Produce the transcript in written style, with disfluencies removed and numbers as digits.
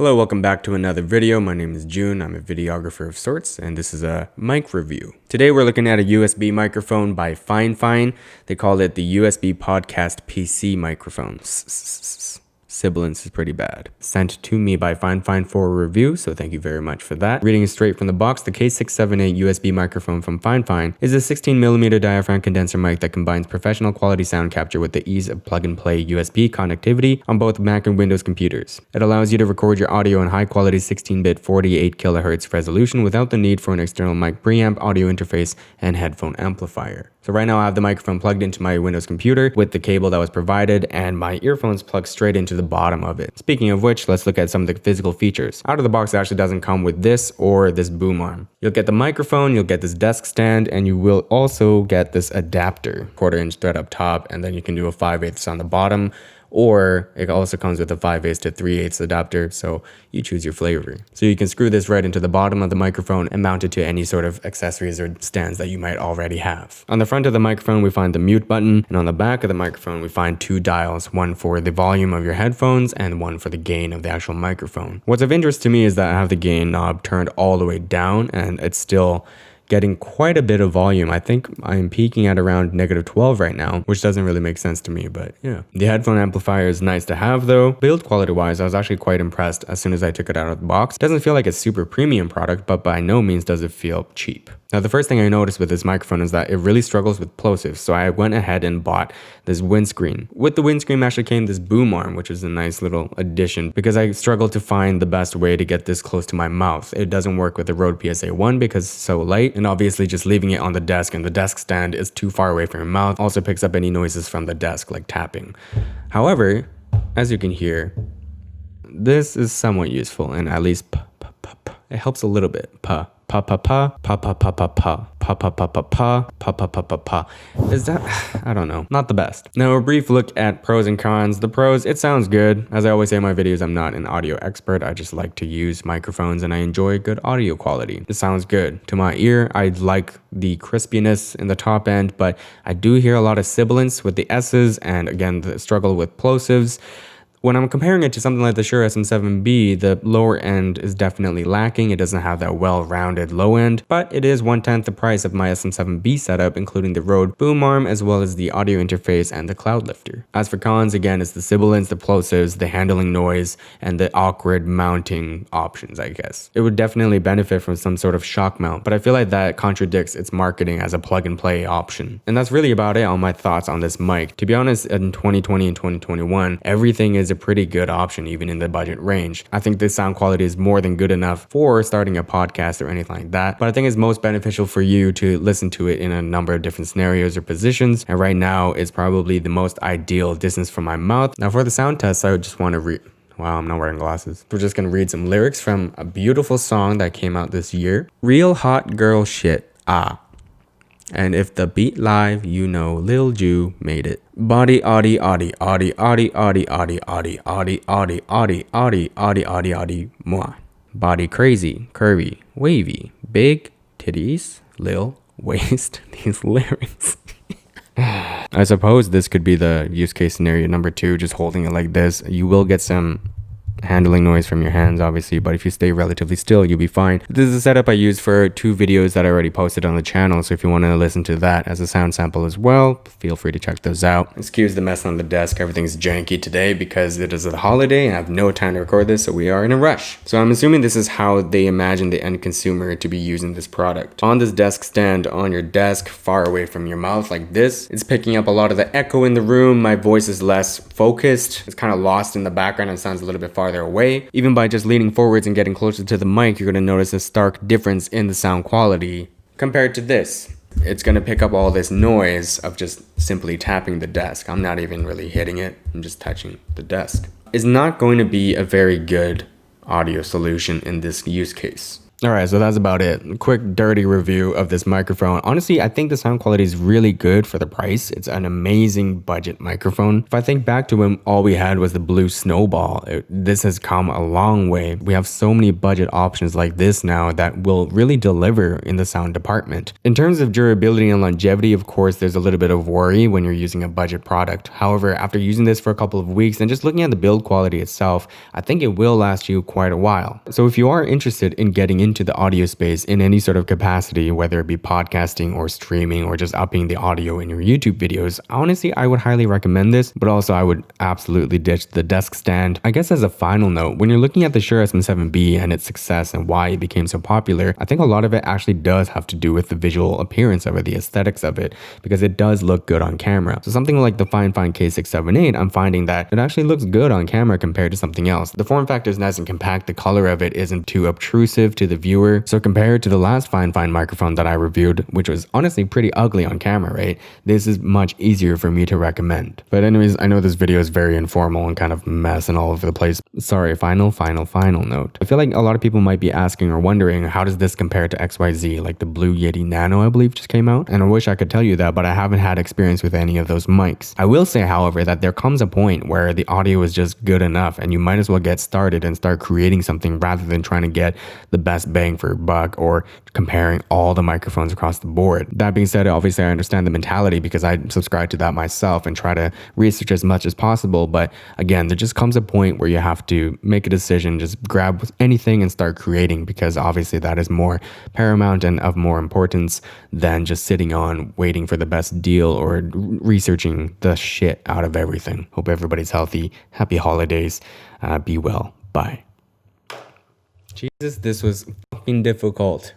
Hello, welcome back to another video. My name is June. I'm a videographer of sorts, and this is a mic review. Today we're looking at a USB microphone by Fifine. They call it the USB Podcast PC microphone. Sibilance is pretty bad. Sent to me by Fifine for a review, so thank you very much for that. Reading it straight from the box, the K678 USB microphone from Fifine is a 16mm diaphragm condenser mic that combines professional quality sound capture with the ease of plug-and-play USB connectivity on both Mac and Windows computers. It allows you to record your audio in high-quality 16-bit 48 kHz resolution without the need for an external mic preamp, audio interface, and headphone amplifier. So right now I have the microphone plugged into my Windows computer with the cable that was provided and my earphones plugged straight into the bottom of it. Speaking of which, let's look at some of the physical features. Out of the box, it actually doesn't come with this or this boom arm. You'll get the microphone, you'll get this desk stand, and you will also get this adapter, 1/4" thread up top, and then you can do a 5/8 on the bottom. Or it also comes with a 5/8 to 3/8 adapter, so you choose your flavor. So you can screw this right into the bottom of the microphone and mount it to any sort of accessories or stands that you might already have. On the front of the microphone, we find the mute button, and on the back of the microphone, we find two dials, one for the volume of your headphones and one for the gain of the actual microphone. What's of interest to me is that I have the gain knob turned all the way down, and it's still getting quite a bit of volume. I think I'm peaking at around -12 right now, which doesn't really make sense to me, but yeah. The headphone amplifier is nice to have though. Build quality wise, I was actually quite impressed as soon as I took it out of the box. It doesn't feel like a super premium product, but by no means does it feel cheap. Now, the first thing I noticed with this microphone is that it really struggles with plosives, so I went ahead and bought this windscreen. With the windscreen actually came this boom arm, which is a nice little addition because I struggled to find the best way to get this close to my mouth. It doesn't work with the Rode PSA-1 because it's so light, and obviously just leaving it on the desk and the desk stand is too far away from your mouth also picks up any noises from the desk like tapping. However, as you can hear, this is somewhat useful and at least it helps a little bit. Pa pa pa pa pa pa pa pa pa pa pa pa pa pa pa pa pa pa pa. Is that, I don't know, not the best. Now a brief look at pros and cons. The pros, it sounds good. As I always say in my videos, I'm not an audio expert. I just like to use microphones and I enjoy good audio quality. It sounds good to my ear. I like the crispiness in the top end, but I do hear a lot of sibilance with the S's and again the struggle with plosives. When I'm comparing it to something like the Shure SM7B, the lower end is definitely lacking. It doesn't have that well-rounded low end, but it is 1/10 the price of my SM7B setup, including the Rode boom arm, as well as the audio interface and the cloud lifter. As for cons, again, it's the sibilance, the plosives, the handling noise, and the awkward mounting options, I guess. It would definitely benefit from some sort of shock mount, but I feel like that contradicts its marketing as a plug-and-play option. And that's really about it on my thoughts on this mic. To be honest, in 2020 and 2021, everything is a pretty good option even in the budget range. I think the sound quality is more than good enough for starting a podcast or anything like that, but I think it's most beneficial for you to listen to it in a number of different scenarios or positions, and right now it's probably the most ideal distance from my mouth. Now for the sound test, I would just want to read. Wow, I'm not wearing glasses. We're just gonna read some lyrics from a beautiful song that came out this year. Real hot girl shit, ah. And if the beat live, you know Lil Ju made it. Body, audi, audi, audi, audi, audi, audi, audi, audi, audi, audi, audi, audi, audi, audi, moi. Body crazy, curvy, wavy, big titties, lil waist. These lyrics. I suppose this could be the use case scenario number 2, just holding it like this. You will get some handling noise from your hands obviously, but if you stay relatively still you'll be fine. This is a setup I used for 2 videos that I already posted on the channel, so if you want to listen to that as a sound sample as well, feel free to check those out. Excuse the mess on the desk, everything's janky today because it is a holiday and I have no time to record this, so we are in a rush. So I'm assuming this is how they imagine the end consumer to be using this product. On this desk stand on your desk far away from your mouth like this, it's picking up a lot of the echo in the room. My voice is less focused, it's kind of lost in the background and sounds a little bit farther away. Even by just leaning forwards and getting closer to the mic, you're going to notice a stark difference in the sound quality compared to this. It's going to pick up all this noise of just simply tapping the desk. I'm not even really hitting it, I'm just touching the desk. It's not going to be a very good audio solution in this use case. All right, so that's about it. Quick, dirty review of this microphone. Honestly, I think the sound quality is really good for the price. It's an amazing budget microphone. If I think back to when all we had was the blue snowball, this has come a long way. We have so many budget options like this now that will really deliver in the sound department. In terms of durability and longevity, of course, there's a little bit of worry when you're using a budget product. However, after using this for a couple of weeks and just looking at the build quality itself, I think it will last you quite a while. So if you are interested in getting into the audio space in any sort of capacity, whether it be podcasting or streaming or just upping the audio in your YouTube videos, honestly, I would highly recommend this, but also I would absolutely ditch the desk stand. I guess as a final note, when you're looking at the Shure SM7B and its success and why it became so popular, I think a lot of it actually does have to do with the visual appearance of it, the aesthetics of it, because it does look good on camera. So something like the Fifine K678, I'm finding that it actually looks good on camera compared to something else. The form factor is nice and compact, the color of it isn't too obtrusive to the viewer. So compared to the last Fifine microphone that I reviewed, which was honestly pretty ugly on camera, right? This is much easier for me to recommend. But anyways, I know this video is very informal and kind of mess and all over the place. Sorry, final note. I feel like a lot of people might be asking or wondering, how does this compare to XYZ, like the Blue Yeti Nano, I believe just came out? And I wish I could tell you that, but I haven't had experience with any of those mics. I will say, however, that there comes a point where the audio is just good enough and you might as well get started and start creating something rather than trying to get the best bang for your buck or comparing all the microphones across the board. That being said, obviously I understand the mentality because I subscribe to that myself and try to research as much as possible. But again, there just comes a point where you have to make a decision, just grab anything and start creating, because obviously that is more paramount and of more importance than just sitting on waiting for the best deal or researching the shit out of everything. Hope everybody's healthy. Happy holidays. Be well. Bye. Jesus, this was fucking difficult.